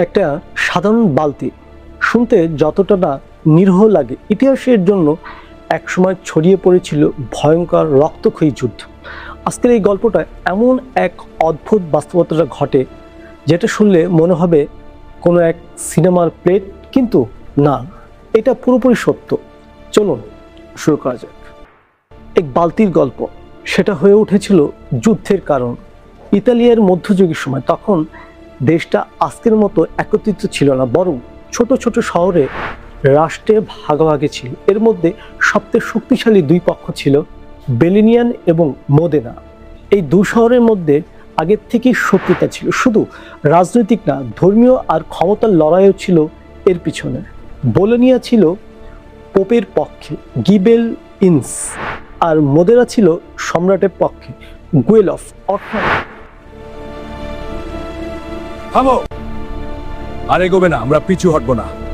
একটা সাধারণ বালতি শুনতে যতটা না নিরীহ লাগে, ইতিহাসের জন্য একসময় ছড়িয়ে পড়েছিল ভয়ঙ্কর রক্তক্ষয়ী যুদ্ধ। আজকের এই গল্পটা এমন এক অদ্ভুত বাস্তবতা ঘটে যেটা শুনলে মনে হবে কোনো এক সিনেমার প্লেট, কিন্তু না, এটা পুরোপুরি সত্য। চলুন শুরু করা যাক। এক বালতির গল্প, সেটা হয়ে উঠেছিল যুদ্ধের কারণ। ইতালিয়ার মধ্যযুগের সময় তখন দেশটা আজকের মতো একত্রিত ছিল না, বরং ছোট ছোট শহরে রাষ্ট্রে ভাগাভাগি ছিল। এর মধ্যে সবচেয়ে শক্তিশালী দুই পক্ষ ছিল বেলিনিয়ান এবং মোদেনা। এই দু শহরের মধ্যে আগের থেকেই শত্রুতা ছিল, শুধু রাজনৈতিক না, ধর্মীয় আর ক্ষমতার লড়াইও ছিল এর পিছনে। বোলোনিয়া ছিল পোপের পক্ষে, গিবেল ইনস, আর মোদেনা ছিল সম্রাটের পক্ষে, গুয়েলফ। অর্থাৎ থামো, আর এগোবে না, আমরা পিছু হটবো না।